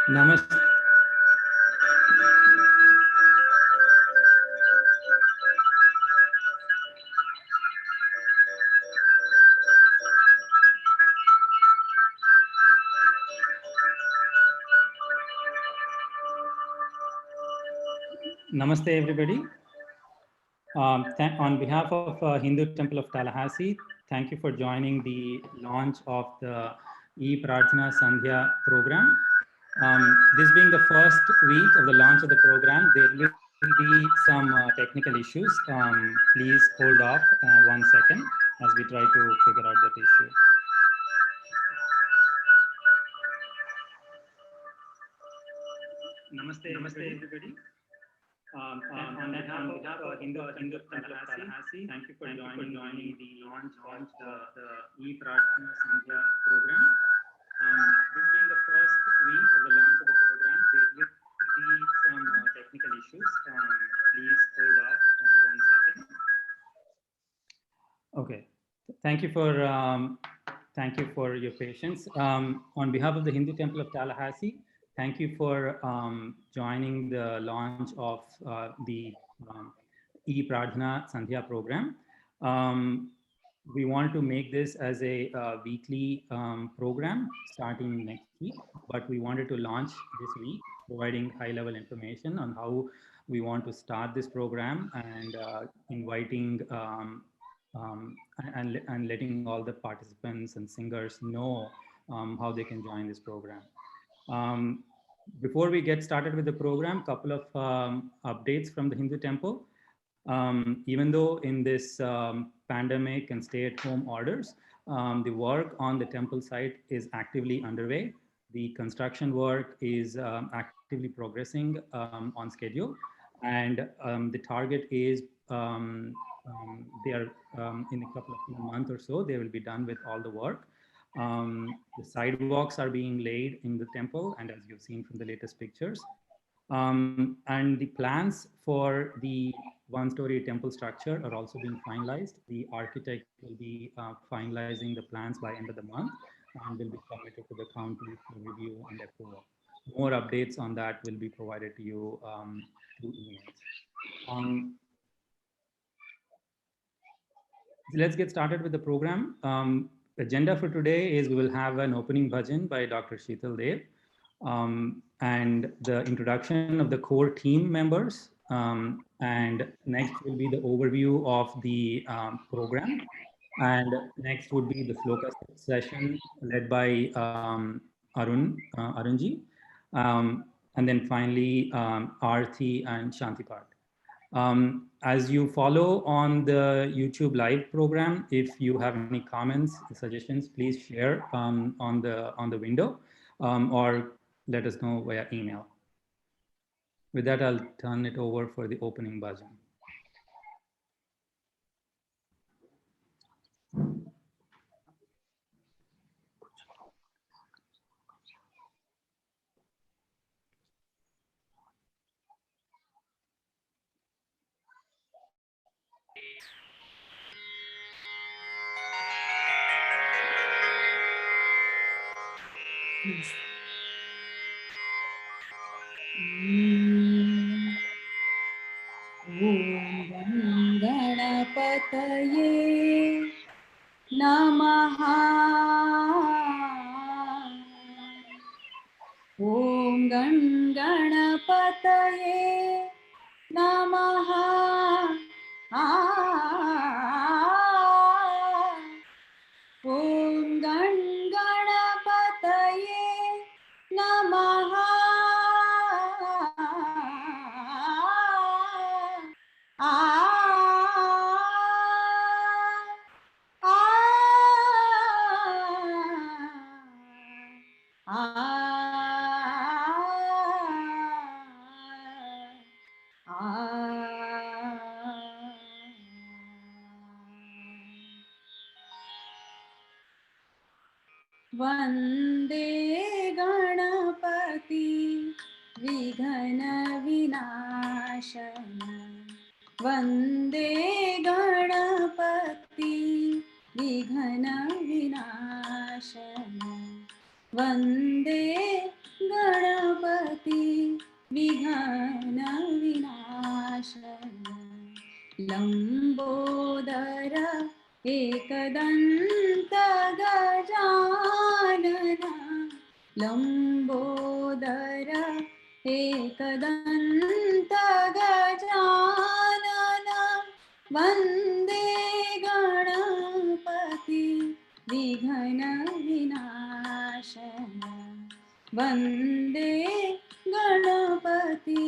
Namaste. Namaste, everybody. On behalf of Hindu Temple of Tallahassee, thank you for joining the launch of the e-Bhajan Sandhya program. This being the first week of the launch of the program, there will be some technical issues. Please hold off 1 second as we try to figure out that issue. Namaste, everybody. On behalf of Hindu Temple of Tallahassee, thank you for joining the launch of the e-Bhajan Sandhya program. This being the first week of the launch of the program, there will be some technical issues. Please hold off 1 second. Okay, thank you for your patience. On behalf of the Hindu Temple of Tallahassee, thank you for joining the launch of the e-Bhajan Sandhya program. We want to make this as a weekly program starting next week, but we wanted to launch this week, providing high-level information on how we want to start this program and inviting and letting all the participants and singers know how they can join this program. Before we get started with the program, couple of updates from the Hindu Temple. Even though in this pandemic and stay-at-home orders, the work on the temple site is actively underway. The construction work is actively progressing on schedule, and the target is they are in a couple of months or so, they will be done with all the work. The sidewalks are being laid in the temple, and as you've seen from the latest pictures. And the plans for the one-story temple structure are also being finalized. The architect will be finalizing the plans by end of the month and will be submitted to the county for review and approval. More updates on that will be provided to you through emails. Let's get started with the program. Agenda for today is we will have an opening bhajan by Dr. Sheetal Dev, and the introduction of the core team members. And next will be the overview of the program. And next would be the sloka session led by Arunji. And then finally, Aarti and Shantipat. As you follow on the YouTube live program, if you have any comments, suggestions, please share on the window or let us know via email. With that, I'll turn it over for the opening bhajan. Om Ganapataye Namaha. Om Ganapataye Namaha. Om Ganapataye Namaha. Vande Ganapati Vighna Vinashana. Vande Ganapati Vighna Vinashana. Vande Ganpati विघ्न विनाशन लंबोदर एकदंत गजानन लंबोदर एकदंत गजानन वंदे गणपति विघ्न विनाशन वंदे गणपति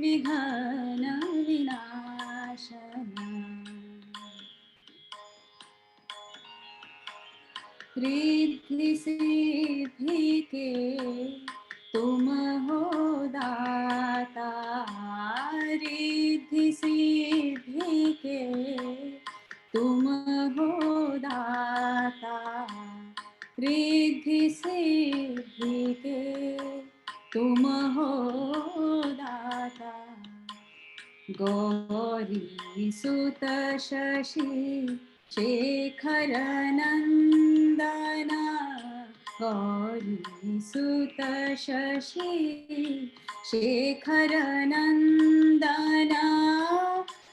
विघ्न विनाशन रिद्धि सिद्धि के तुम हो दाता रिद्धि सिद्धि के तुम हो दाता रिद्धि सिद्धि के तुम हो दाता गौरी सुत शशि शेखर नंदन गौरी सुत शशि शेखर नंदन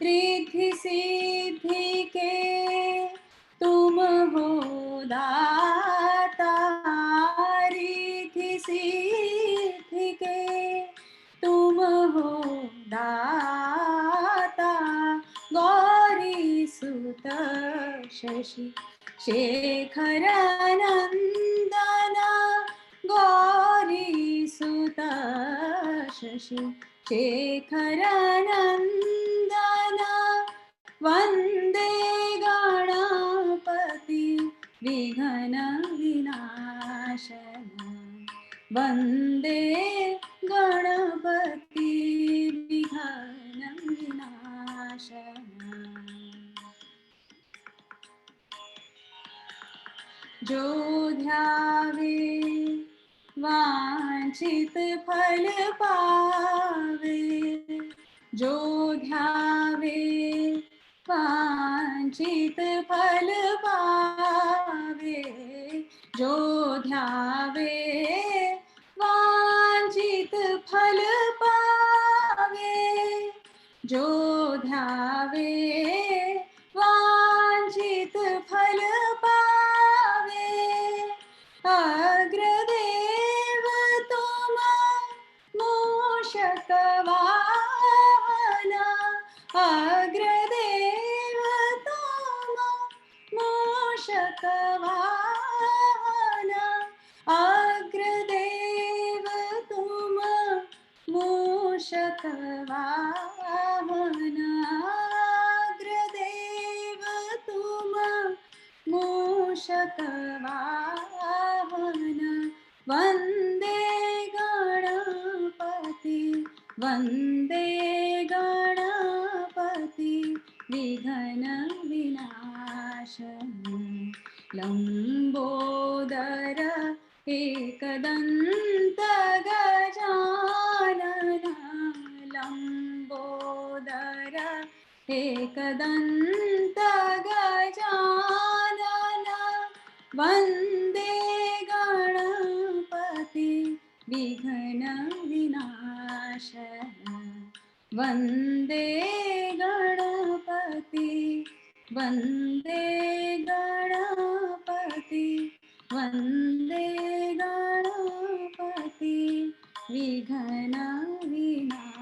रिद्धि सिद्धि के तुम हो दाता रिद्धि सिद्धि के तुम हो दाता गौरी सुत शशि शेखर नंदन गौरी सुत शशि शेखर नंदन वंदे गणपति विघ्न विनाशन वंदे गणपति विघ्न विनाशन जो ध्यावे वांछित फल पावे जो ध्यावे वांछित फल पावे जो ध्यावे वांछित फल पावे जो ध्यावे वांछित फल पावे अग्रदेव तुम मूषक वाहन अग्रदेव तुम मूषक वाहन अग्रदेव तुम मूषक वाहन अग्रदेव तुम मूषक वाहन वंदे गणपति विघ्न विनाशन लंबोदर एकदंत गजानन लंबोदर एकदंत गजानन वंदे गणपति विघ्न विनाशन वंदे गणपति वंदे गणपति वंदे गणपति विघ्न विनाशन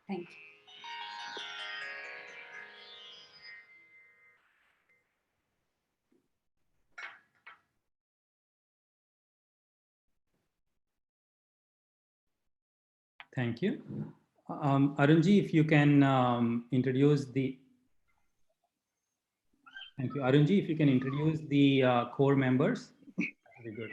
thank you Thank you. Arunji, if you can introduce the... Thank you. Arunji, if you can introduce the core members, that would be good.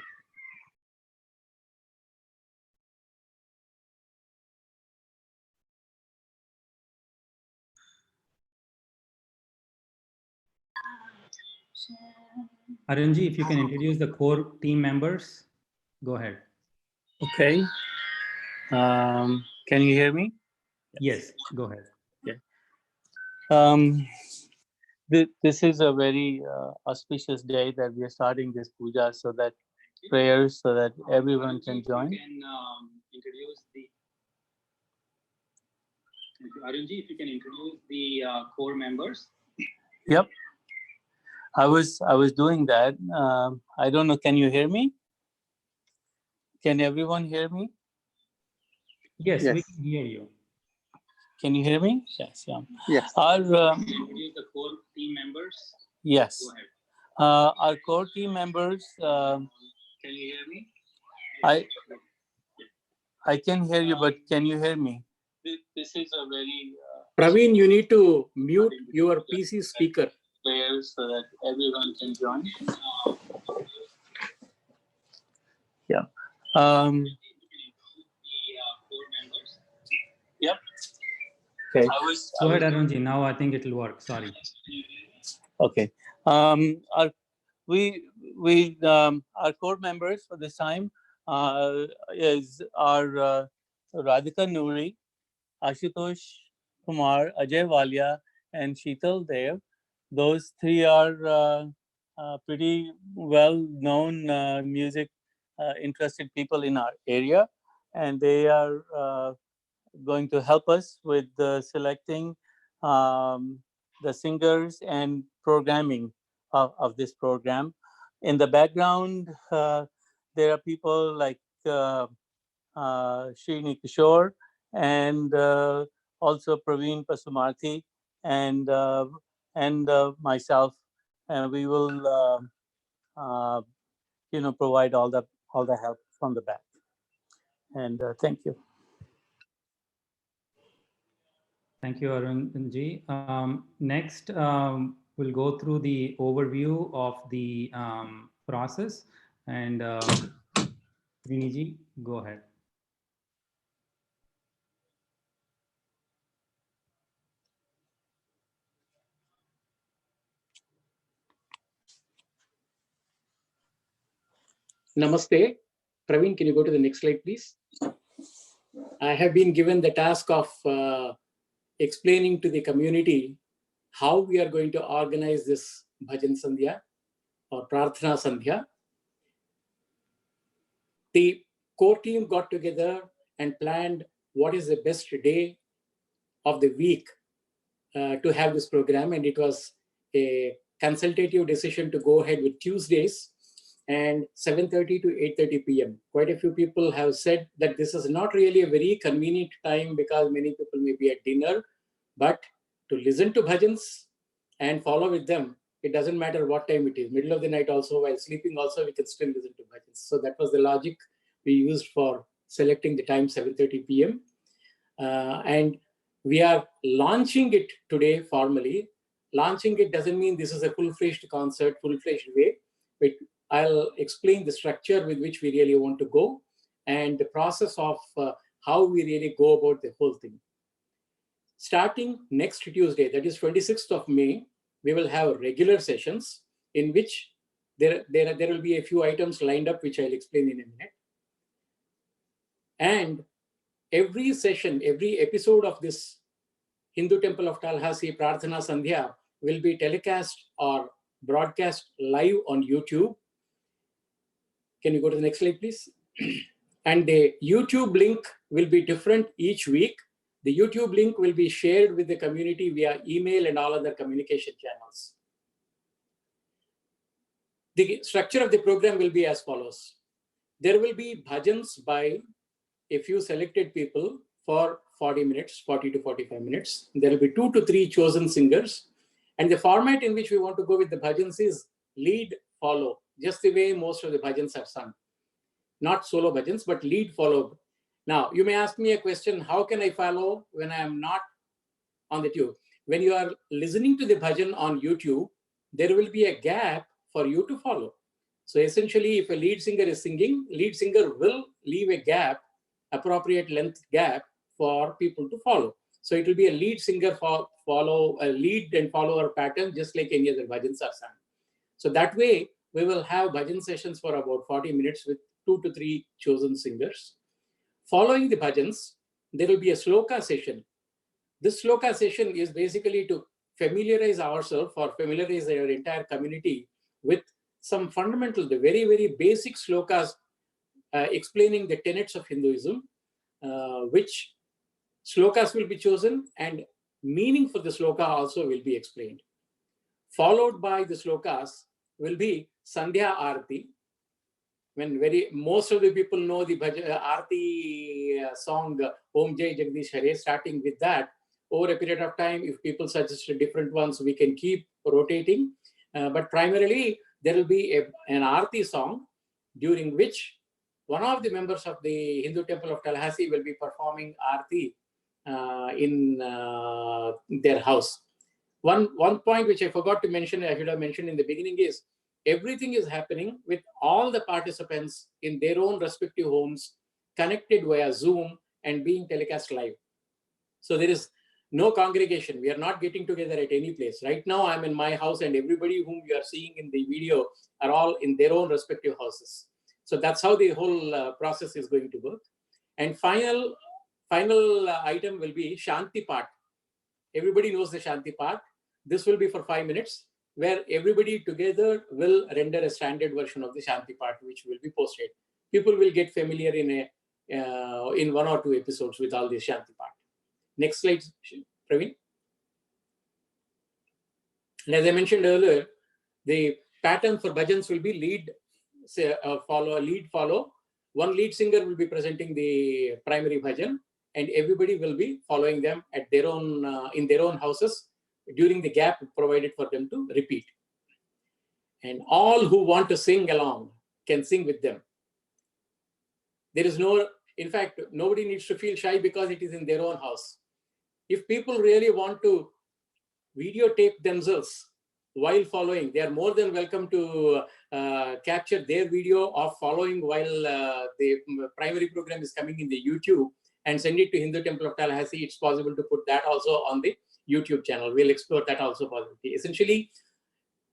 Arunji, if you can introduce the core team members, go ahead. Okay. Can you hear me? Yes, go ahead. Okay. This is a very auspicious day that we are starting this puja, so that prayers, so that everyone can join. Introduce the Arunji, if you can introduce the core members. Yep, I was doing that. I don't know. Can you hear me? Can everyone hear me? Yes, Yes. we can hear you. Can you hear me? Yes. Yeah. Yes. Our Introduce the core team members. yes. Go ahead. Our core team members. Can you hear me? I can hear you, but can you hear me? This is a very Praveen, you need to mute your PC speaker. players so that everyone can join. Yeah. Yep. Okay. Go ahead, Arunji. Now I think it will work. Sorry. Okay. Our our core members for this time is our Radhika Noori, Ashutosh Kumar, Ajay Walia, and Sheetal Dev. Those three are pretty well-known music interested people in our area, and they are going to help us with selecting the singers and programming of this program. In the background, there are people like Srini Kishore and also Praveen Pasumarthi and myself. And we will, provide all the help from the back. And thank you. Thank you, Arunji. Next, we'll go through the overview of the process. And Riniji, go ahead. Namaste. Praveen, can you go to the next slide, please? I have been given the task of explaining to the community how we are going to organize this Bhajan Sandhya or Prarthana Sandhya. The core team got together and planned what is the best day of the week to have this program, and it was a consultative decision to go ahead with Tuesdays and 7:30 to 8:30 p.m. Quite a few people have said that this is not really a very convenient time because many people may be at dinner, but to listen to bhajans and follow with them, it doesn't matter what time it is. Middle of the night also, while sleeping also, we can still listen to bhajans. So that was the logic we used for selecting the time 7:30 p.m. And we are launching it today formally. Launching it doesn't mean this is a full-fledged concert, full-fledged way, but I'll explain the structure with which we really want to go and the process of how we really go about the whole thing. Starting next Tuesday, that is 26th of May, we will have regular sessions in which there will be a few items lined up, which I'll explain in a minute. And every session, every episode of this Hindu Temple of Tallahassee Prarthana Sandhya will be telecast or broadcast live on YouTube. Can you go to the next slide, please? And the YouTube link will be different each week. The YouTube link will be shared with the community via email and all other communication channels. The structure of the program will be as follows. There will be bhajans by a few selected people for 40 minutes, 40 to 45 minutes. There will be 2 to 3 chosen singers. And the format in which we want to go with the bhajans is lead, follow, just the way most of the bhajans are sung. Not solo bhajans, but lead, follow. Now, you may ask me a question, how can I follow when I am not on the tube? When you are listening to the bhajan on YouTube, there will be a gap for you to follow. So essentially, if a lead singer is singing, lead singer will leave a gap, appropriate length gap for people to follow. So it will be a lead singer follow, a lead and follower pattern, just like any other bhajans are sung. So that way, we will have bhajan sessions for about 40 minutes with 2 to 3 chosen singers. Following the bhajans, there will be a sloka session. This sloka session is basically to familiarize ourselves or familiarize our entire community with some fundamental, the very, very basic slokas explaining the tenets of Hinduism, which slokas will be chosen and meaning for the sloka also will be explained. Followed by the slokas will be Sandhya Arati. When most of the people know the Arati song Om Jai Jagdish Hare, starting with that, over a period of time, if people suggest different ones, we can keep rotating. But primarily, there will be an Arati song during which one of the members of the Hindu Temple of Tallahassee will be performing Arati in their house. One point which I forgot to mention, I should have mentioned in the beginning, is everything is happening with all the participants in their own respective homes, connected via Zoom and being telecast live. So there is no congregation. We are not getting together at any place. Right now, I'm in my house and everybody whom you are seeing in the video are all in their own respective houses. So that's how the whole process is going to work. And final item will be Shanti Path. Everybody knows the Shanti Path. This will be for 5 minutes, where everybody together will render a standard version of the Shanti Path, which will be posted. People will get familiar in 1 or 2 episodes with all the Shanti Path. Next slide, Praveen. And as I mentioned earlier, the pattern for bhajans will be lead, follow. One lead singer will be presenting the primary bhajan, and everybody will be following them at their own in their own houses during the gap provided for them to repeat. And all who want to sing along can sing with them. There is in fact, nobody needs to feel shy because it is in their own house. If people really want to videotape themselves while following, they are more than welcome to capture their video of following while the primary program is coming in the YouTube and send it to Hindu Temple of Tallahassee. It's possible to put that also on the YouTube channel. We'll explore that also possibility. Essentially,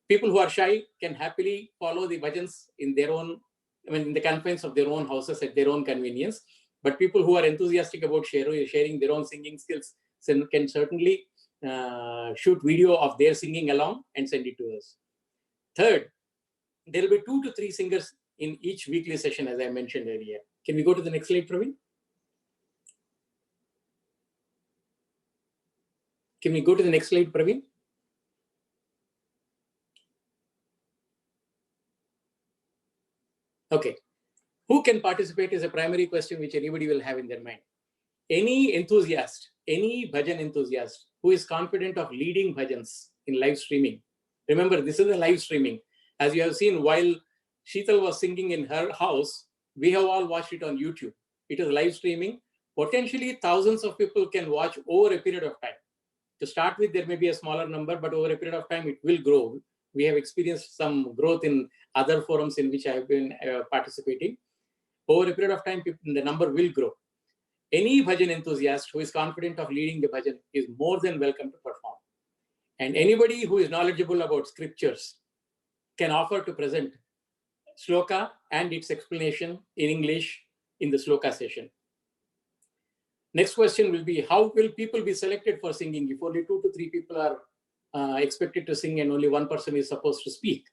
people who are shy can happily follow the bhajans in their own, in the confines of their own houses at their own convenience. But people who are enthusiastic about sharing their own singing skills can certainly shoot video of their singing along and send it to us. Third, there will be 2 to 3 singers in each weekly session, as I mentioned earlier. Can we go to the next slide, Praveen? Can we go to the next slide, Praveen? Okay. Who can participate is a primary question which anybody will have in their mind. Any enthusiast, any bhajan enthusiast who is confident of leading bhajans in live streaming. Remember, this is a live streaming. As you have seen, while Sheetal was singing in her house, we have all watched it on YouTube. It is live streaming. Potentially, thousands of people can watch over a period of time. To start with, there may be a smaller number, but over a period of time, it will grow. We have experienced some growth in other forums in which I have been participating. Over a period of time, the number will grow. Any bhajan enthusiast who is confident of leading the bhajan is more than welcome to perform. And anybody who is knowledgeable about scriptures can offer to present sloka and its explanation in English in the sloka session. Next question will be, how will people be selected for singing if only 2 to 3 people are expected to sing and only 1 person is supposed to speak?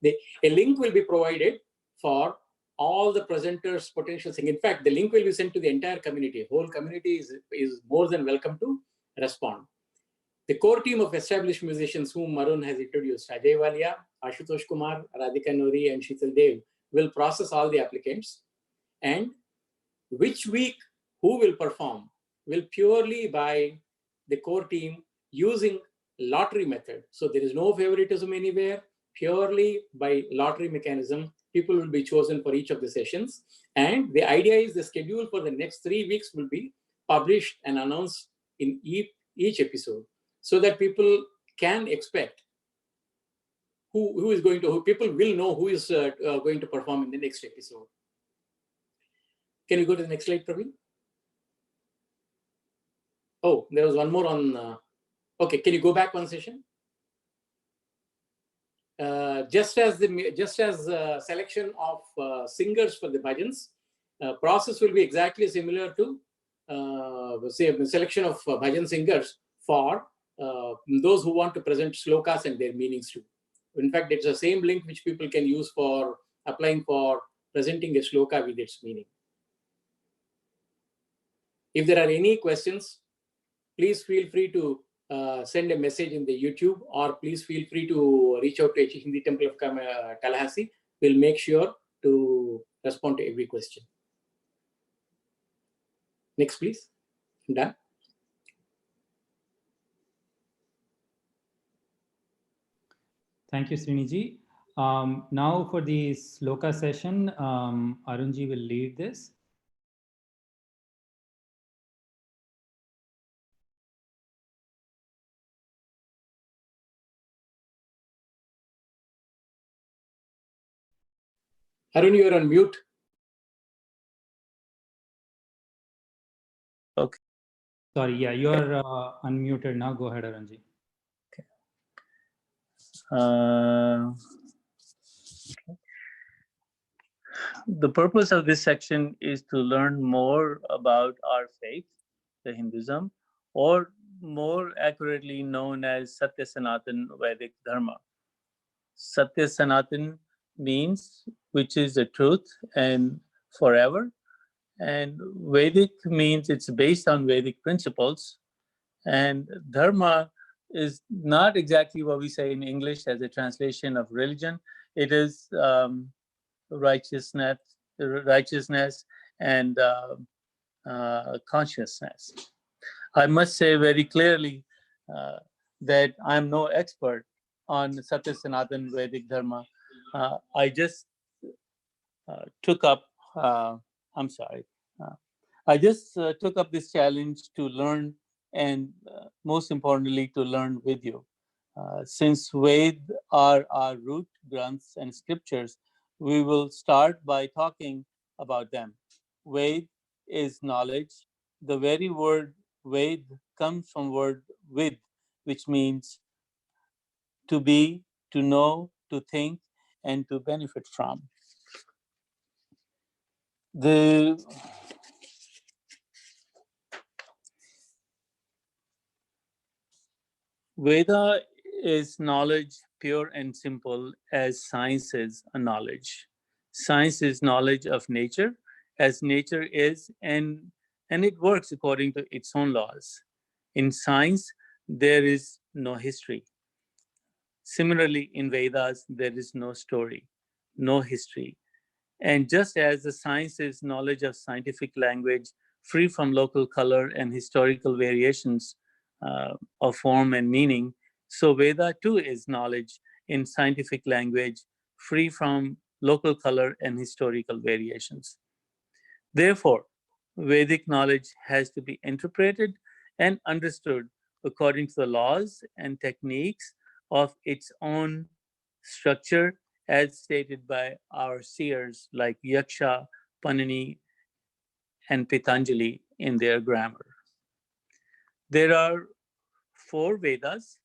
A link will be provided for all the presenters' potential singing. In fact, the link will be sent to the entire community. Whole community is more than welcome to respond. The core team of established musicians whom Arun has introduced, Ajay Walia, Ashutosh Kumar, Radhika Nuri, and Sheetal Dev, will process all the applicants. And which week who will perform will purely by the core team using lottery method. So there is no favoritism anywhere, purely by lottery mechanism. People will be chosen for each of the sessions. And the idea is the schedule for the next 3 weeks will be published and announced in each episode so that people can expect who is going to, people will know who is going to perform in the next episode. Can you go to the next slide, Praveen? Oh, there was one more on, okay, can you go back 1 session? Just as selection of singers for the bhajans, process will be exactly similar to say selection of bhajan singers for those who want to present slokas and their meanings too. In fact, it's the same link which people can use for applying for presenting a sloka with its meaning. If there are any questions, please feel free to send a message in the YouTube, or please feel free to reach out to Hindu Temple of Tallahassee. We'll make sure to respond to every question. Next, please. Done. Thank you, Sriniji. Now for the sloka session, Arunji will lead this. Arun, you are on mute. Okay. Sorry, yeah, you are unmuted now. Go ahead, Arunji. The purpose of this section is to learn more about our faith, the Hinduism, or more accurately known as Satya Sanatan Vedic Dharma. Satya Sanatan means which is the truth and forever, and Vedic means it's based on Vedic principles, and Dharma is not exactly what we say in English as a translation of religion. It is righteousness and consciousness. I must say very clearly that I'm no expert on Satya Sanatan Vedic Dharma. I just took up, I just took up this challenge to learn, and most importantly, to learn with you. Since Ved are our root granths and scriptures, we will start by talking about them. Ved is knowledge. The very word Ved comes from word vid, which means to be, to know, to think, and to benefit from. The Veda is knowledge pure and simple as science is a knowledge. Science is knowledge of nature as nature is, and it works according to its own laws. In science, there is no history. Similarly, in Vedas, there is no story, no history. And just as the science is knowledge of scientific language, free from local color and historical variations of form and meaning, so Veda too is knowledge in scientific language, free from local color and historical variations. Therefore, Vedic knowledge has to be interpreted and understood according to the laws and techniques of its own structure, as stated by our seers like Yaksha, Panini, and Pitanjali in their grammar. There are 4 Vedas.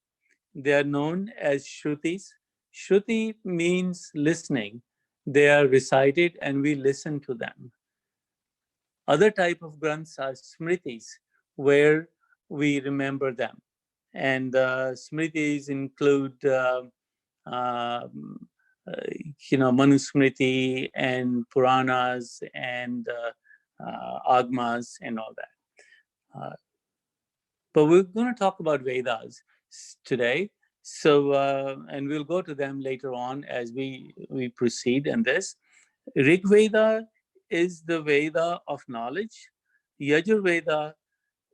They are known as Shrutis. Shruti means listening. They are recited and we listen to them. Other type of granths are Smritis, where we remember them. And Smritis include Manusmriti and Puranas and Agmas and all that. But we're going to talk about Vedas today. So, and we'll go to them later on as we proceed in this. Rig Veda is the Veda of knowledge. Yajur Veda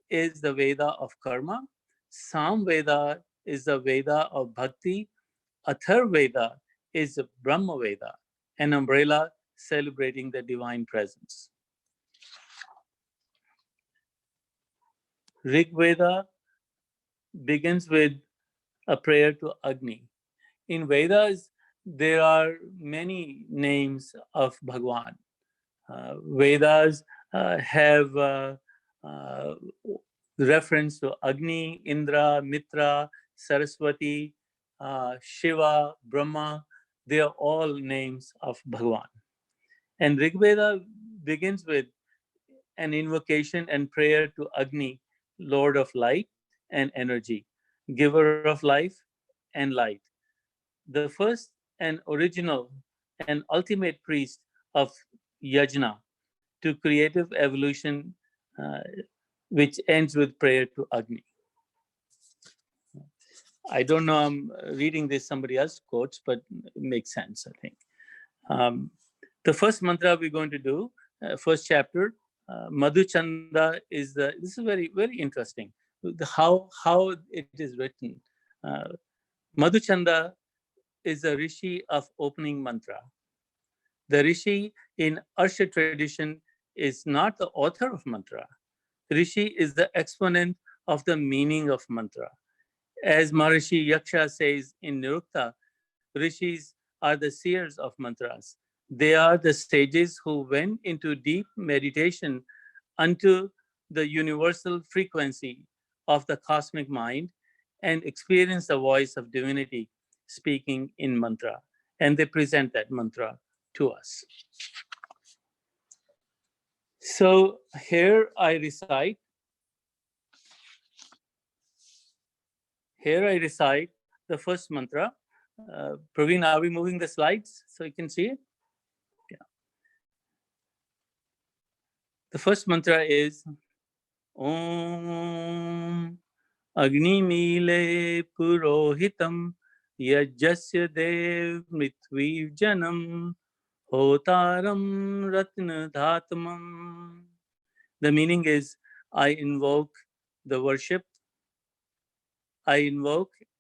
is the Veda of karma. Sam Veda is the Veda of bhakti. Athar Veda is the Brahma Veda, an umbrella celebrating the divine presence. Rig Veda begins with a prayer to Agni. In Vedas, there are many names of Bhagwan. Vedas have reference to Agni, Indra, Mitra, Saraswati, Shiva, Brahma. They are all names of Bhagwan. And Rig Veda begins with an invocation and prayer to Agni, Lord of light and energy. giver of life and light, the first and original and ultimate priest of yajna to creative evolution, uh, which ends with prayer to Agni. I don't know, I'm reading this somebody else quotes, but it makes sense, I think. The first mantra we're going to do, first chapter, Madhu Chanda is this is very, very interesting. How it is written. Uh, Madhu Chanda is a rishi of opening mantra. The rishi in Arsha tradition is not the author of mantra. Rishi is the exponent of the meaning of mantra. As Maharishi Yaksha says in Nirukta, rishis are the seers of mantras. They are the sages who went into deep meditation unto the universal frequency of the cosmic mind and experience the voice of divinity speaking in mantra. And they present that mantra to us. So here I recite the first mantra. Praveen, are we moving the slides so you can see it? Yeah. The first mantra is Om Agni Mile Purohitam Yajasya Dev Mritvi Janam Hotaram Ratna Dhatmam. The meaning is I invoke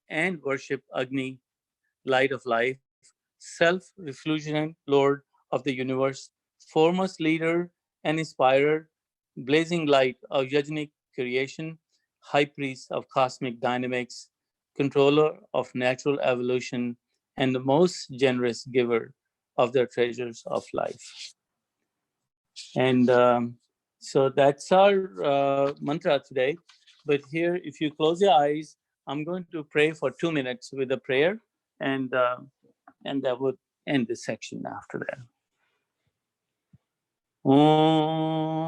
and worship Agni, light of life, self-refulgent Lord of the universe, foremost leader and inspirer, blazing light of yajnic creation, high priest of cosmic dynamics, controller of natural evolution, and the most generous giver of the treasures of life. And so that's our mantra today. But here, if you close your eyes, I'm going to pray for 2 minutes with a prayer, and that would end this section after that. Om.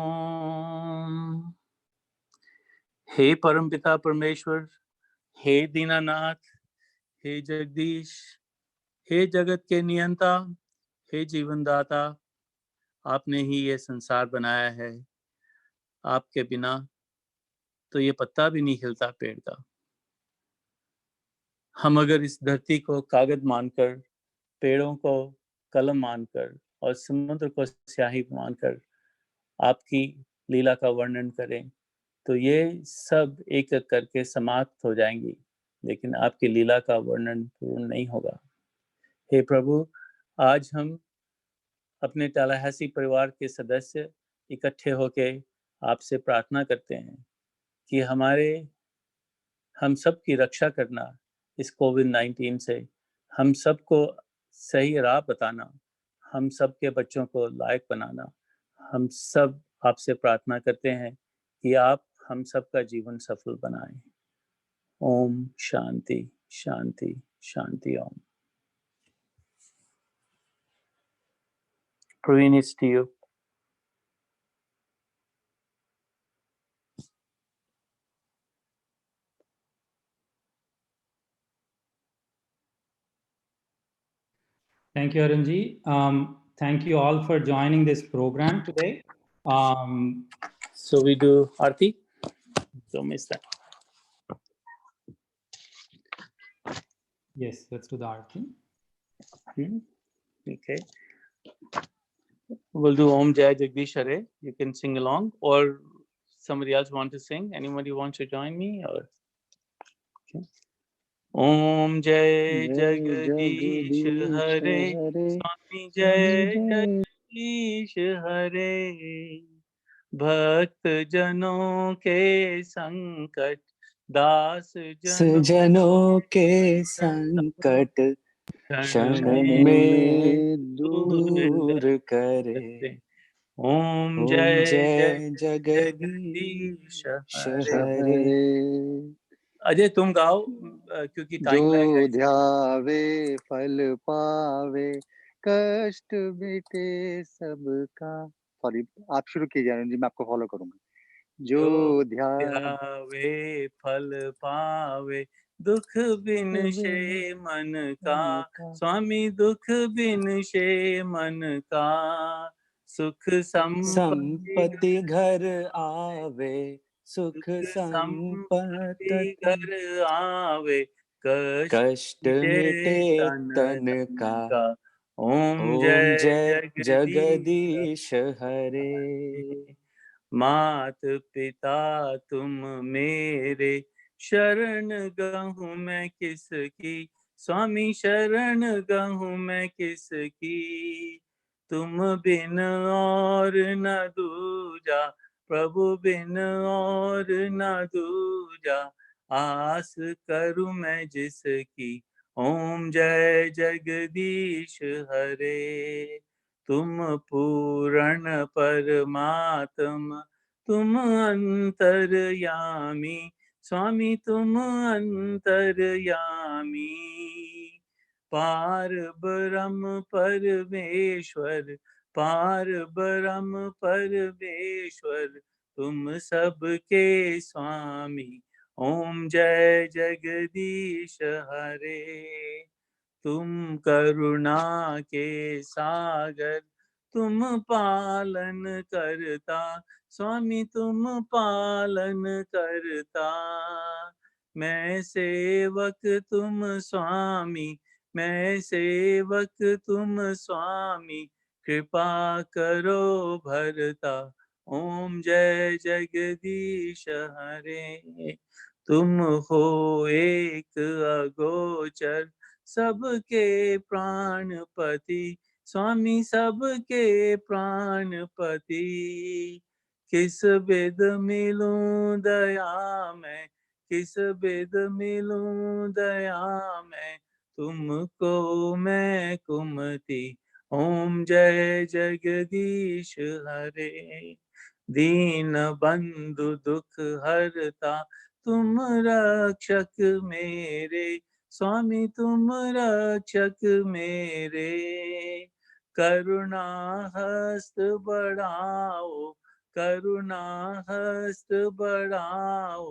Hey Parampita Parmeshwar, Hey Dinanath, Hey Jagdish, Hey Jagat के नियंता, हे जीवन दाता, आपने ही ये संसार बनाया है, आपके बिना तो ये पत्ता भी नहीं हिलता पेड़ का। हम अगर इस धरती को कागज मानकर, पेड़ों को कलम मानकर और समुद्र को स्याही मानकर आपकी लीला का वर्णन करें, तो ये सब एक एक करके समाप्त हो जाएंगी, लेकिन आपकी लीला का वर्णन पूर्ण नहीं होगा। हे प्रभु, आज हम अपने टैलाहासी परिवार के सदस्य इकट्ठे होके आपसे प्रार्थना करते हैं कि हम सब की रक्षा करना इस कोविड-19 से, हम सबको सही राह बताना, हम सब के बच्चों को लायक बनाना। हम सब आपसे प्रार्थना करते हैं कि आप हम सब का जीवन सफल बनाएं। ओम शांति शांति Shanti Om. Praveen, it's to you. Thank you, Arunji. Thank you all for joining this program today. So we do Aarti. Don't miss that. Yes, let's do the Aarti. Okay. We'll do Om Jai Jagdish Hare. You can sing along, or somebody else want to sing. Anybody wants to join me? Or okay. Om Jai Jagdish Hare. Swami Jai Jagdish Hare. भक्त जनों के संकट दास जनों के संकट क्षण में दूर करे। ओम जय जगदीश हरे। अजय तुम गाओ क्योंकि टाइम जो ध्यावे फल पावे कष्ट मिटे सबका। सॉरी, आप शुरू कीजिए आनंद जी, मैं आपको फॉलो करूंगा। जो ध्यावे फल पावे दुख बिन शे मन का, स्वामी दुख बिन शे मन का, सुख संपत्ति घर आवे, सुख संपत्ति संपत्ति घर आवे, कष्ट मिटे तन का। का। ओम ओम जय जय जगदीश जगदीश हरे। मात पिता तुम मेरे, शरण गहूँ मैं किसकी, स्वामी शरण गहूँ मैं किसकी, तुम बिन और न दूजा, प्रभु बिन और न दूजा, आस करूँ मैं जिसकी। ओम जय जगदीश हरे। तुम पूर्ण परमात्मा, तुम अंतर्यामी, स्वामी तुम अंतर्यामी, पार ब्रह्म परमेश्वर, पार ब्रह्म परमेश्वर, तुम सबके स्वामी। ओम जय जगदीश हरे। तुम करुणा के सागर, तुम पालन करता, स्वामी तुम पालन करता, मैं सेवक तुम स्वामी, मैं सेवक तुम स्वामी, कृपा करो भरता। ओम जय जगदीश हरे। तुम हो एक अगोचर, सबके प्राणपति, स्वामी सबके प्राणपति, किस बिद मिलूं दया मैं, किस बिद मिलूं दया मैं, तुमको मैं कुमति। ओम जय जगदीश हरे। दीन बंधु दुख हरता, तुम रक्षक मेरे, स्वामी तुम रक्षक मेरे, करुणा हस्त बढ़ाओ, करुणा हस्त बढ़ाओ,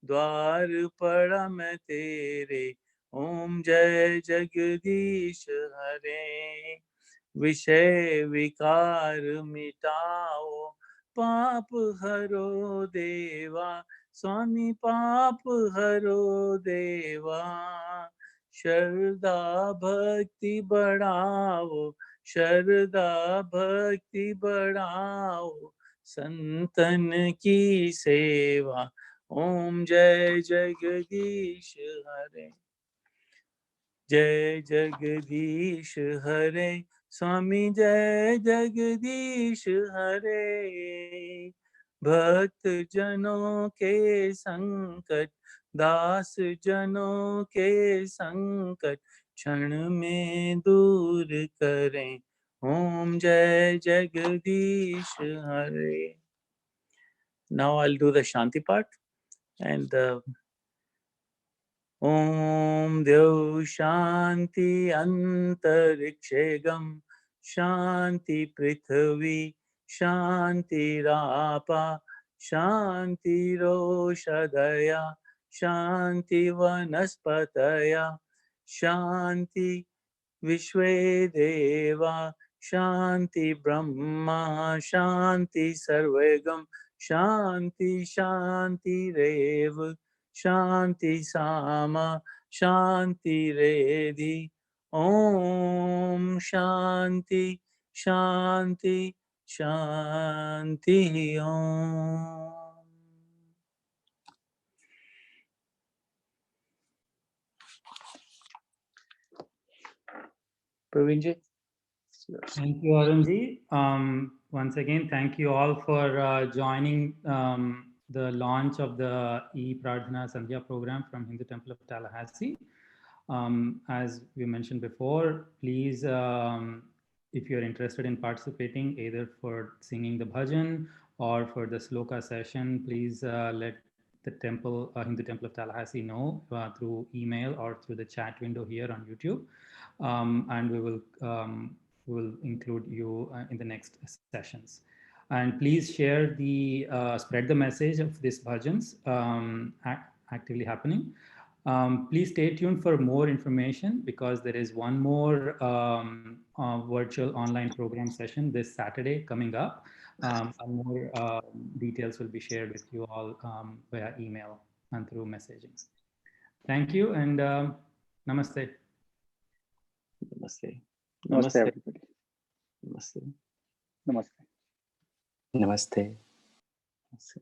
द्वार पड़ा मैं तेरे। ओम जय जगदीश हरे। विषय विकार मिटाओ, पाप हरो देवा, स्वामी पाप हरो देवा, श्रद्धा भक्ति बढ़ाओ, श्रद्धा भक्ति बढ़ाओ, संतन की सेवा। ओम जय जगदीश हरे। जय जगदीश हरे, स्वामी जय जगदीश हरे। भक्त जनों के संकट, दास जनों के संकट, क्षण में दूर करें। ओम जय जगदीश हरे। Now I'll do the Shanti part, and ओम द्यौ शांति अंतरिक्षेगम, शांति पृथ्वी शांतिरापा, शांतिरोषधया, शांति वनस्पतया, शांति विश्वे देवा, शांति ब्रह्मा, शांति सर्वगम, शांति शांतिरेव, शांति सामा, शांति रेधि। ओम शांति शांति शांति। ओम। Praveen ji. Thank you, Arun ji. Once again, thank you all for joining the launch of the e-Pradhana Sandhya program from Hindu Temple of Tallahassee. As we mentioned before, please, if you're interested in participating, either for singing the bhajan or for the sloka session, please let the temple, Hindu Temple of Tallahassee know through email or through the chat window here on YouTube. And we will include you in the next sessions. And please share the, spread the message of these bhajans actively happening. Please stay tuned for more information because there is one more virtual online program session this Saturday coming up. And more details will be shared with you all via email and through messaging. Thank you and namaste. Namaste. Namaste, everybody. Namaste. Namaste. Namaste. Namaste.